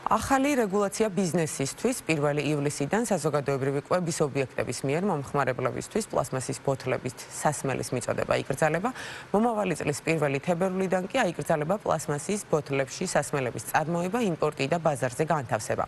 ახალი რეგულაცია ბიზნესისთვის 1 ივლისიდან საზოგადოებრივი კვების ობიექტების მიერ მომხმარებლებისთვის პლასმასის ბოთლების სასმელის მიწოდება იკრძალება. მომავალი წლის 1 თებერვლიდან კი აიკრძალება პლასმასის ბოთლებში სასმელების წარმოება, იმპორტი და ბაზარზე განთავსება.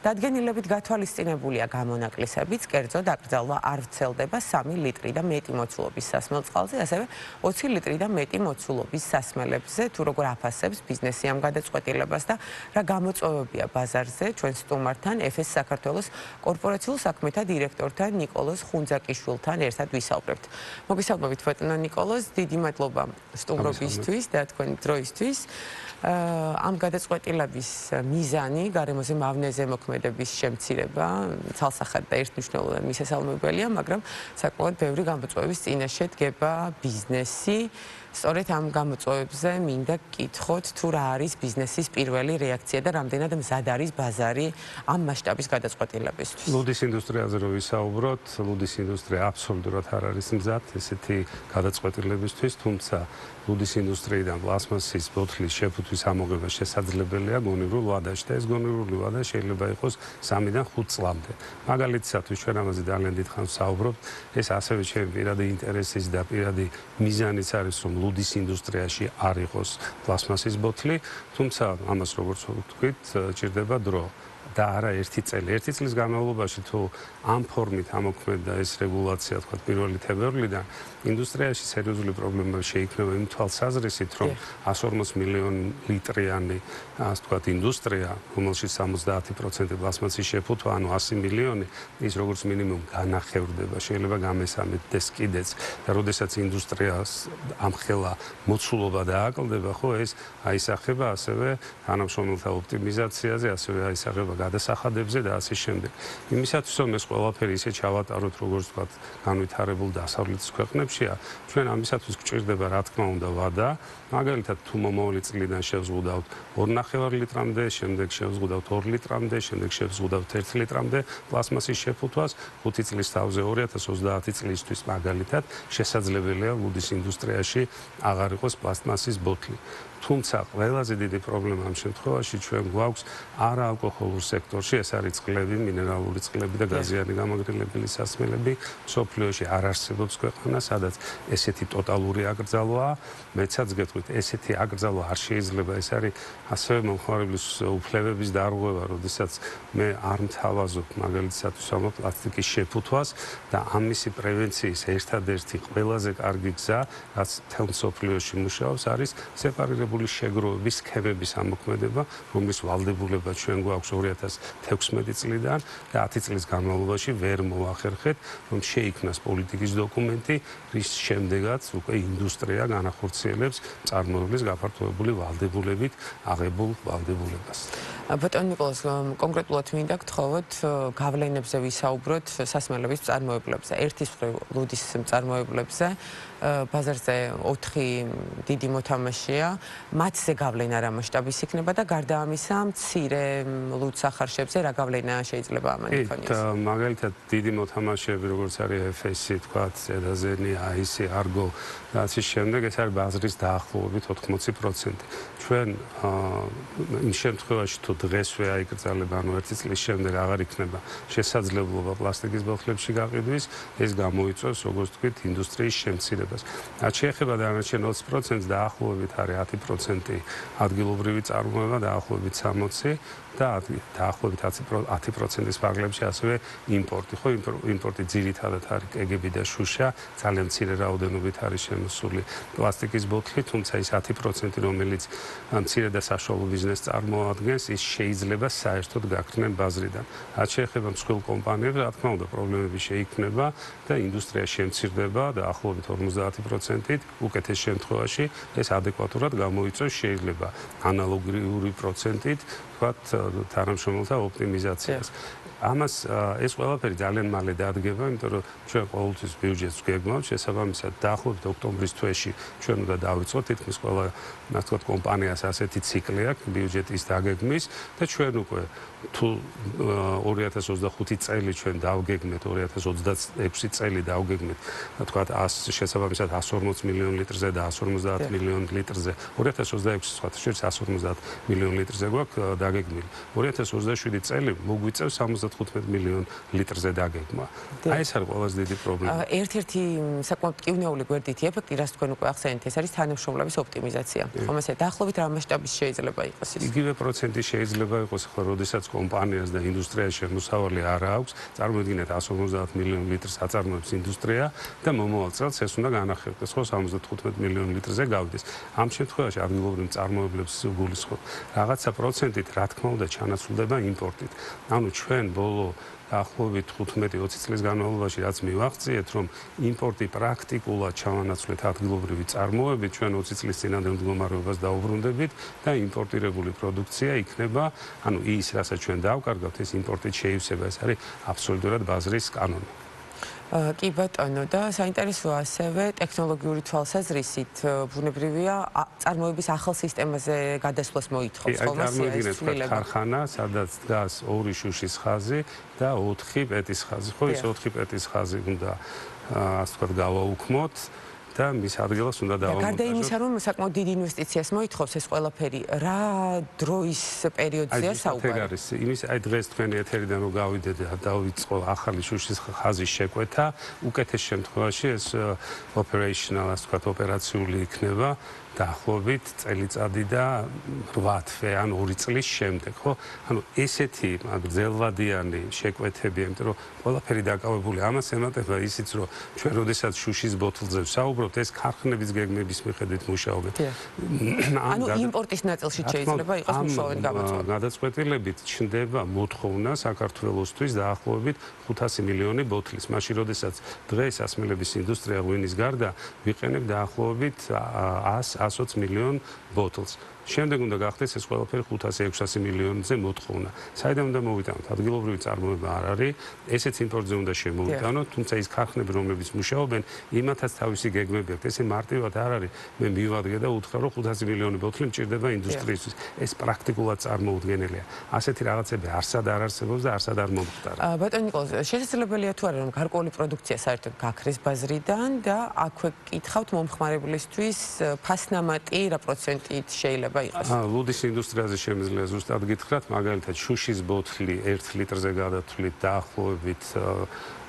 დადგენილებით გათვალისწინებულია გამონაკლისებიც, კერძოდ აკრძალვა არ ვრცელდება 3 ლიტრი და მეტი მოცულობის სასმელ წყალზე, ასევე 20 ლიტრი და მეტი მოცულობის სასმელებზე, თუ როგორ აფასებს ბიზნესი ამ გადაწყვეტილებას და რა გამოწვევებია ბაზარზე, ჩვენ სტუმართან FS საქართველოს კორპორაციულ საქმეთა დირექტორთან ნიკოლოზ ხუნძაკიშვილთან ერთად ვისაუბრებთ. მოგესალმებით ბატონო ნიკოლოზ, დიდი მადლობა სტუმრობისთვის და თქვენი დროისთვის. ამ გადაწყვეტილების მიზანი გარემოზე მავნეზე მოქმედების შემცირება ცალსახად და ერთმნიშვნელოვნად მისასალმებელია, მაგრამ საკმაოდ ბევრი გამოწვევის წინაშე დგება ბიზნესი. სწორედ ამ გამოწვევებზე მინდა გკითხოთ, თუ რა არის ბიზნესის პირველი რეაქცია და რამდენად მზად არის ბაზარი ამ მასშტაბის გადაწყვეტილებისთვის. ლუდის ინდუსტრიაზე რო ვისაუბროთ, ლუდის ინდუსტრია აბსოლუტურად არ არის მზად ესეთი გადაწყვეტილებისთვის, თუმცა ლუდის ინდუსტრიიდან პლასმასის ბოთლის შეფუთვის ამოღება შესაძლებელია გონივრულ ვადაში და ეს გონივრული ვადა შეიძლება იყოს 3-დან 5 წლამდე. მაგალითისათვის ჩვენ ამაზე ძალიან დიდხანს ვსაუბრობთ, ეს ასევე ჩემი პირადი ინტერესის და პირადი მიზანიც არის, რომ ლუდის ინდუსტრიაში არ იყოს პლასმასის ბოთლი, თუმცა ამას როგორც ვთქვით, ჭირდება დრო. და არა ერთი წელი. ერთი წლის განმავლობაში თუ ამ ფორმით ამოქმედდა ეს რეგულაცია, თქვა 1 თებერვლიდან, ინდუსტრიაში სერიოზული პრობლემა შეიქმნება იმ თვალსაზრისით, რომ 140 მილიონი litrიანი, ასე ვთქვათ, ინდუსტრია, რომელშიც 70% პლასმასის შეფუთვა, ანუ 100 მილიონი, ის როგორც მინიმუმ განახევრდება, შეიძლება გამესამედდეს კიდეც. და როდესაც ინდუსტრიას ამხელა მოცულობა დააკლდება, ხო, ეს აისახება ასევე თანამშრომელთა ოპტიმიზაციაზე, ასევე აისახება გადასახადებზე და ასე შემდეგ. იმისათვის რომ ეს ყველაფერი ისე ჩავატაროთ, როგორც ვთქვათ, განვითარებულ დასავლეთის ქვეყნებშია, ჩვენ ამისათვის გვჭირდება, რა თქმა უნდა, ვადა. მაგალითად, თუ მომავალი წლიდან შევზღუდავთ 2.5 ლიტრამდე, შემდეგ შევზღუდავთ 2 ლიტრამდე, შემდეგ შევზღუდავთ 1 ლიტრამდე პლასმასის შეფუთვას, 5 წლის თავზე 2030 წლისთვის მაგალითად შესაძლებელია ლუდის ინდუსტრიაში აღარ იყოს პლასმასის ბოთლი. თუმცა ყველაზე დიდი პრობლემა ამ შემთხვევაში ჩვენ გვაქვს არაალკოჰოლურ სექტორში, ეს არის წყლები, მინერალური წყლები და გაზიანი გამაგრილებელი სასმელები. მსოფლიოში არ არსებობს ქვეყანა, სადაც ესეთი ტოტალური აკრძალვაა. მეცაც გეტყვით, ესეთი აკრძალვა არ შეიძლება, ეს არის ასევე მომხმარებლის უფლებების დარღვევა, როდესაც მე არ მთავაზობ მაგალითისათვის პლასტიკის შეფუთვას და ამისი პრევენციის ერთადერთი ყველაზე კარგი გზა, რაც მთელ მსოფლიოში მუშაობს, არის სეპარირებული შეგროვების სქემების ამოქმედება, რომლის ვალდებულება ჩვენ გვაქვს 2016 წლიდან და 10 წლის განმავლობაში ვერ მოახერხეთ, რომ შეიქმნას პოლიტიკის დოკუმენტი, რის შემდეგაც უკვე ინდუსტრია განახორციელებს წარმოებლის გაფართოებული ვალდებულებით აღებულ ვალდებულებას. ბატონო ნიკოლოზ, კონკრეტულად მინდა გთხოვოთ გავლენებზე ვისაუბროთ სასმელების მწარმოებლებზე. ერთის მხრივ ლუდის მწარმოებლებზე ბაზარზე 4 დიდი მოთამაშეა, მათზე გავლენა რა მასშტაბის იქნება და გარდა ამისა მცირე ლუდსახარშებზე რა გავლენა შეიძლება ამან იქონიოს? მაგალითად დიდი მოთამაშეები, როგორც არის FS, თქვათ, ზედაზენი, AIS, Argo და ასე შემდეგ, ეს არის ბაზრის დაახლოებით 80%. ჩვენ იმ შემთხვევაში თუ დღესვე აიკრძალება, ანუ 1 წლის შემდეგ აღარ იქნება შესაძლებლობა პლასტიკის ბოთლებში გაყიდვის, ეს გამოიწვევს, როგორც ვთქვით, ინდუსტრიის შემცირებას. რაც შეეხება დანარჩენ 20%-ს, დაახლოებით არის 10% ადგილობრივი წარმოება, დაახლოებით 60% და დაახლოებით 10%-ის ფარგლებში ასევე იმპორტი. ხო, იმპორტი ძირითადად არის კგბ და შუშა, ძალიან მცირე რაოდენობით არის შემოსული პლასტიკის ბოთლი, თუმცა ის 10%, რომელიც მცირე და საშუალო ბიზნესს წარმოადგენს, ის შეიძლება საერთოდ გაქრნენ ბაზრიდან. რაც შეეხება მსხვილ კომპანიებს, რა თქმა უნდა, პრობლემები შეიქმნება და ინდუსტრია შემცირდება დაახლოებით 50%-ით, უკეთეს შემთხვევაში ეს ადეკვატურად გამოიწვევს შეიძლება ანალოგიური პროცენტით, თქვათ, თანამშრომელთა ოპტიმიზაციას. ამას ეს ყველაფერი ძალიან მალე დადგება, იმიტომ რომ ჩვენ ყოველთვის ბიუჯეტს გვეგმავთ, შესაბამისად დაახლოებით ოქტომბრის თვეში ჩვენ უნდა დავიწყოთ თითქმის ყველა, ასე ვთქვათ, კომპანიას ასეთი ციკლი აქვს ბიუჯეტის დაგეგმვის და ჩვენ უკვე თუ 2025 წელი ჩვენ დავგეგმეთ 2026 წელი დავგეგმეთ თქვა შესაბამისად 140 მილიონ litrზე და 150 მილიონ litrზე 2026 სხვა შეიძლება 150 მილიონ litrზე გვაქვს დაგეგმილი 2027 წელი მოგვიწევს 75 მილიონ litrზე დაგეგმა აი ეს არის ყველაზე დიდი პრობლემა ერთ-ერთი საკმაოდ კივნეული გვერდითი ეფექტი რაც თქვენ უკვე ახსენეთ ეს არის თანამშრომლობის ოპტიმიზაცია ხომ ესე დაახლოებით რა მასშტაბის შეიძლება იყოს ის იგივე პროცენტი შეიძლება იყოს ხო როდესაც კომპანიას და ინდუსტრიაში შემოსავალი არ აქვს წარმოიდგინეთ 150 მილიონ litrს აწარმოებს ინდუსტრია და მომავალ წელს ეს უნდა განახერხდეს ხო 75 მილიონ litrზე გავიდეს ამ შემთხვევაში ადგილობრივ მწარმოებლებს გულისხმობ რაღაცა პროცენტით რა თქმა უნდა ჩანაცვლდება იმპორტით ანუ ჩვენ ბოლო დაახლოებით 15-20 წლის განმავლობაში რაც მივაღწიეთ რომ იმპორტი პრაქტიკულად ჩავანაცვლეთ ადგილობრივი წარმოებით ჩვენ 20 წლის წინანდელ მდგომარეობას დაუბრუნდებით და იმპორტირებული პროდუქცია იქნება ანუ ის რასაც ჩვენ დავკარგავთ ეს იმპორტით შეივსება ეს არის აბსოლუტურად ბაზრის კანონი კი ბატონო და საინტერესოა ასევე ტექნოლოგიური თვალსაზრისით ბუნებრივია წარმოების ახალ სისტემაზე გადასვლას მოითხოვს ხოლმე წარმოიდგინეთ ქარხანა სადაც დგას 2 შუშის ხაზი და 4 პეტის ხაზი ხო ის 4 პეტის ხაზი უნდა ასე ვთქვათ გავაუქმოთ და მის ადგილას უნდა დავამონტაჟოთ. გარდა იმისა, რომ საკმაოდ დიდი ინვესტიციას მოითხოვს ეს ყველაფერი, რა დროის პერიოდზეა საუბარი? იმის აი დღეს თქვენი ეთერიდან რომ გავიდეთ და დავიწყო ახალი შუშის ხაზის შეკვეთა, უკეთეს შემთხვევაში ეს operational, ასე ვთქვათ, ოპერაციული იქნება დაახლოებით წელიწადი და 8 თვე ან 2 წლის შემდეგ, ხო? ანუ ესეთი გრძელვადიანი შეკვეთები, იმიტომ რომ ყველაფერი დაკავებული ამას ემატება ისიც, რომ ჩვენ როდესაც შუშის ბოთლზე ვსაუბრობთ, ეს ქარხნების გეგმების მიხედვით მუშაობენ. ანუ იმპორტის ნაწილში შეიძლება იყოს მნიშვნელოვანი გამოწვევა. გადაწყვეტილებით ჩნდება მოთხოვნა საქართველოსთვის დაახლოებით 500 მილიონი ბოთლის. მაშინ როდესაც დღეს ასმელების ინდუსტრია ღვინის გარდა ვიყენებ დაახლოებით 100-120 მილიონ ბოთლს. შემდეგ უნდა გახდეს ეს ყველაფერი 500-600 მილიონზე მოთხოვნა. საიდან უნდა მოვიტანოთ? ადგილობრივი წარმოება არ არის, ესეც იმპორტზე უნდა შემოვიტანოთ, თუმცა ის ქარხნები, რომლებიც მუშაობენ, იმათაც თავისი გეგმები აქვს. ესე მარტივად არ არის. მე მივადგე და უთხრა, რომ 500 მილიონი ბოთლი მჭირდება ინდუსტრიისთვის. ეს პრაქტიკულად წარმოუდგენელია. ასეთი რაღაცები არსად არ არსებობს და არსად არ მომხდარა. ბატონო ნიკოლოზ, შესაძლებელია თუ არა, რომ გარკვეული პროდუქცია საერთოდ გაქრეს ბაზრიდან და აქვე კითხავთ მომხმარებლისთვის ფასნამატი რა პროცენტით შეიძლება ლუდის ინდუსტრიაზე შემიძლია ზუსტად გითხრათ, მაგალითად შუშის ბოთლი 1 litrზე გადათვლით დაახლოებით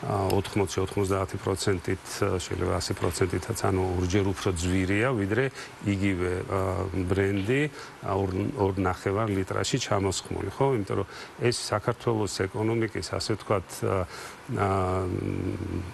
80-90%-ით, შეიძლება 100%-ითაც, ანუ ორჯერ უფრო ძვირია, ვიდრე იგივე ბრენდი 2.5 litrაში ჩამოსხმული, ხო? იმიტომ რომ ეს საქართველოს ეკონომიკის, ასე ვთქვათ,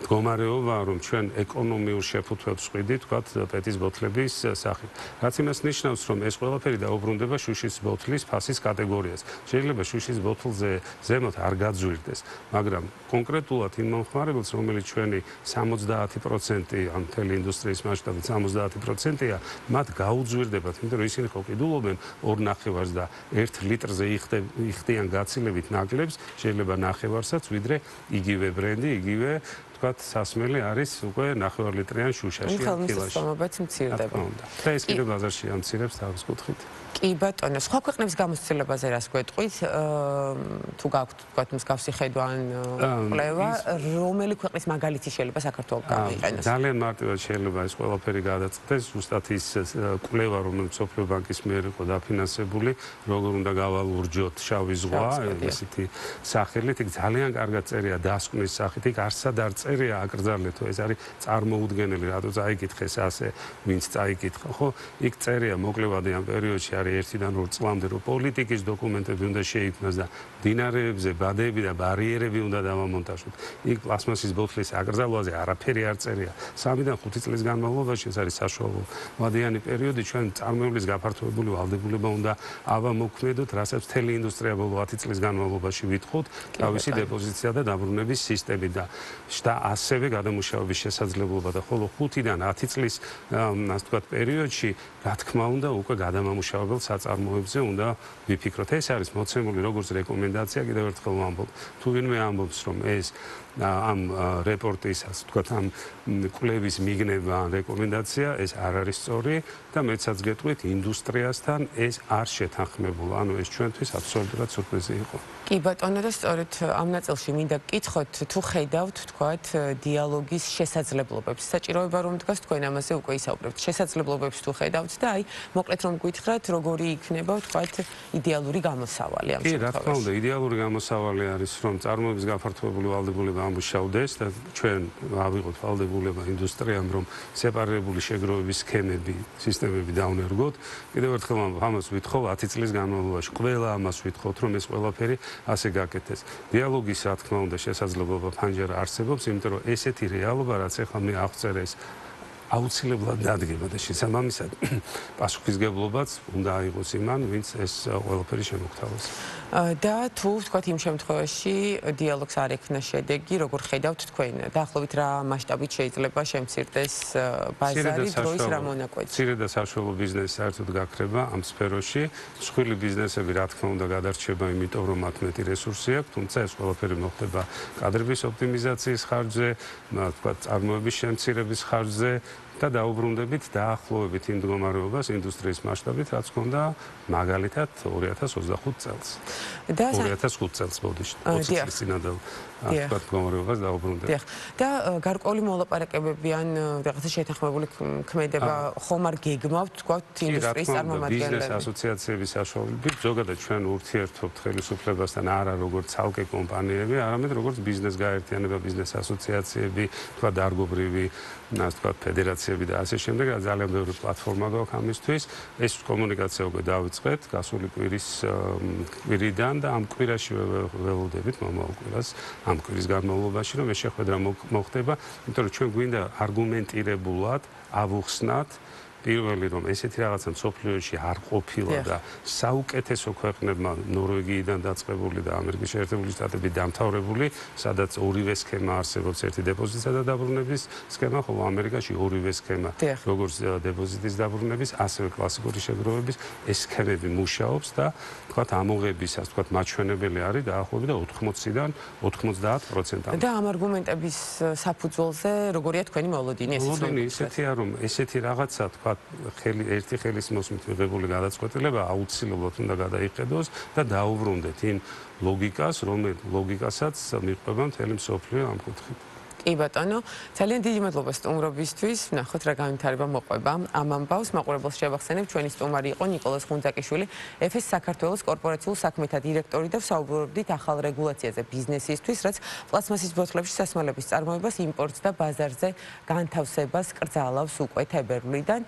მდგომარეობა, რომ ჩვენ ეკონომიურ შეფუთვებს ვყიდით, ვთქვათ, პეტის ბოთლების სახით. რაც იმას ნიშნავს, რომ ეს ყველაფერი დაუბრუნდება შუშის ბოთლის ფასის კატეგორიას. შეიძლება შუშის ბოთლზე ზემოთ არ გაძვირდეს, მაგრამ კონკრეტულად იმ მომხმარებელს, რომელიც ჩვენი 70% ან მთელი ინდუსტრიის მასშტაბით 70%-ია, მათ გაუძვირდებათ, იმიტომ რომ ისინი ხო ყიდულობენ 2.5-ს და 1 litrზე იხდიან გაცილებით ნაკლებს, შეიძლება 9.5-საც, ვიდრე იგივე ბრენდი, იგივე ვთქვათ, სასმელი არის უკვე 9 litrიან შუშაში ან კილოში. ხელმისაწვდომობაც მცირდება. და ეს კიდევ ბაზარში ამცირებს თავის კუთხით. კი ბატონო, სხვა ქვეყნების გამოცდილებაზე რას გვეტყვით? თუ გაქვთ ვთქვათ მსგავსი ხედვა ან კვლევა, რომელი ქვეყნის მაგალითი შეიძლება საქართველოს გამოიყენოს? ძალიან მარტივად შეიძლება ეს ყველაფერი გადაწყდეს, ზუსტად ის კვლევა, რომელიც სოფლიო ბანკის მიერ იყო დაფინანსებული, როგორ უნდა გავალურჯოთ შავი ზღვა, ესეთი სახელით, იქ ძალიან კარგად წერია დასკვნის სახით, იქ არსად არ წერია აკრძალეთო, ეს არის წარმოუდგენელი, რატო წაიკითხეს ასე, ვინც წაიკითხა, ხო? იქ წერია მოკლევადი ამ პერიოდში არის 1-დან 2 წლამდე, რომ პოლიტიკის დოკუმენტები უნდა შეიქმნას და მდინარეებზე ბადეები და ბარიერები უნდა დავამონტაჟოთ. იქ პლასმასის ბოთლის აკრძალვაზე არაფერი არ წერია. 3-დან 5 წლის განმავლობაში ეს არის საშუალო ვადიანი პერიოდი, ჩვენ წარმოებლის გაფართოებული ვალდებულება უნდა ავამოქმედოთ, რასაც მთელი ინდუსტრია ბოლო 10 წლის განმავლობაში ვითხოვთ, თავისი დეპოზიცია და დაბრუნების სისტემი და ასევე გადამუშავების შესაძლებლობა და ხოლო 5-დან 10 წლის ასე ვთქვათ პერიოდში, რა თქმა უნდა, უკვე გადამამუშავების მომავალ საწარმოებზე უნდა ვიფიქროთ. ეს არის მოცემული როგორც რეკომენდაცია, კიდევ ერთხელ ვამბობ. თუ ვინმე ამბობს, რომ ეს ამ რეპორტისას, თქვათ ამ კვლევის მიგნება ან რეკომენდაცია ეს არ არის სწორი და მეცაც გეტყვით ინდუსტრიასთან ეს არ შეთანხმებულა. ანუ ეს ჩვენთვის აბსოლუტურად სურპრიზი იყო. კი ბატონო და სწორედ ამ ნაწილში მინდა გკითხოთ თუ ხედავთ თქვათ დიალოგის შესაძლებლობებს. საჭიროება რომ დგას თქვენ ამაზე უკვე ისაუბრებთ. შესაძლებლობებს თუ ხედავთ და აი მოკლედ რომ გითხრათ როგორი იქნება თქვათ იდეალური გამოსავალი ამ შემთხვევაში. კი, რა თქმა უნდა, შემთხვევაში. იდეალური გამოსავალი არის რომ წარმოების გაფართოებული ვალდებულება ამუშავდეს და ჩვენ ავიღოთ ვალდებულება ინდუსტრიამ რომ სეპარირებული შეგროვების სქემები, სისტემები დავნერგოთ. კიდევ ერთხელ ამას ვითხოვ 10 წლის განმავლობაში. ყველა ამას ვითხოვთ რომ ეს ყველაფერი ასე გაკეთდეს. დიალოგის რა თქმა უნდა შესაძლებლობა ფანჯარა არსებობს, იმიტომ რომ ესეთი რეალობა რაც ახლა მე აღწერეს აუცილებლად დადგება და შესაბამისად პასუხისგებლობაც უნდა აიღოს იმან, ვინც ეს ყველაფერი შემოგთავაზს. და თუ ვთქვათ იმ შემთხვევაში დიალოგს არ ექნა შედეგი, როგორ ხედავთ თქვენ? დაახლოებით რა მასშტაბით შეიძლება შემცირდეს ბაზარი, დროის რა მონაკვეთი? მცირე და საშუალო ბიზნესი საერთოდ გაქრება ამ სფეროში. მსხვილი ბიზნესები რა თქმა უნდა გადარჩება, იმიტომ რომ მათ მეტი რესურსი აქვს, თუმცა ეს ყველაფერი მოხდება კადრების ოპტიმიზაციის ხარჯზე, ვთქვათ წარმოების შემცირების ხარჯზე და დაუბრუნდებით დაახლოებით იმ მდგომარეობას ინდუსტრიის მასშტაბით, რაც ჰქონდა მაგალითად 2025 წელს. 2005 წელს ბოდიში 20 წლის წინადელ ვთქვათ მდგომარეობას დაუბრუნდებით. და გარკვეული მოლაპარაკებები ან რაღაცა შეთანხმებული ქმედება ხომ არ გეგმავთ თქვათ ინდუსტრიის წარმომადგენლები? ბიზნეს ასოციაციების საშუალებით ზოგადად ჩვენ ურთიერთობთ ხელისუფლებასთან არა როგორც ცალკე კომპანიები, არამედ როგორც ბიზნეს გაერთიანება, ბიზნეს ასოციაციები, თქვათ დარგობრივი ვთქვათ ფედერაციები და ასე შემდეგ, ძალიან ბევრი პლატფორმა გვაქვს ამისთვის. ეს კომუნიკაცია უკვე დავიწყეთ გასული კვირიდან და ამ კვირაში ველოდებით მომავალ კვირას ამ კვირის განმავლობაში რომ ეს შეხვედრა მოხდება, იმიტომ რომ ჩვენ გვინდა არგუმენტირებულად ავუხსნათ პირველი რომ ესეთი რაღაცა მსოფლიოში არ ყოფილა და საუკეთესო ქვეყნებმა ნორვეგიიდან დაწყებული და ამერიკის შეერთებული შტატებით დამთავრებული, სადაც ორივე სქემა არსებობს, ერთი დეპოზიტისა და დაბრუნების სქემა, ხოლო ამერიკაში ორივე სქემა, როგორც დეპოზიტის დაბრუნების, ასევე კლასიკური შეგროვების ეს სქემები მუშაობს და თქვათ ამოღებისას, თქვათ მაჩვენებელი არის დაახლოებით 80-დან 90%. და ამ არგუმენტების საფუძველზე როგორია თქვენი მოლოდინი? მოლოდინი ისეთია რომ ესეთი რაღაცა თქვათ ერთი ხელის მოსმით მიღებული გადაწყვეტილება აუცილებლად უნდა გადაიხედოს და დაუბრუნდეთ იმ ლოგიკას, რომელიც ლოგიკასაც მიყვება მთელი მსოფლიო ამ კუთხით. კი ბატონო, ძალიან დიდი მადლობა სტუმრობისთვის. ნახოთ რა განვითარება მოყვება ამ ამბავს. მაყურებელს შევახსენებ, ჩვენი სტუმარი იყო ნიკოლოზ ხუნძაკიშვილი, EFES საქართველოს კორპორაციულ საქმეთა დირექტორი და ვსაუბრობდით ახალ რეგულაციაზე ბიზნესისთვის, რაც პლასმასის ბოთლებში სასმელების წარმოებას, იმპორტს და ბაზარზე განთავსებას კრძალავს უკვე თებერვლიდან.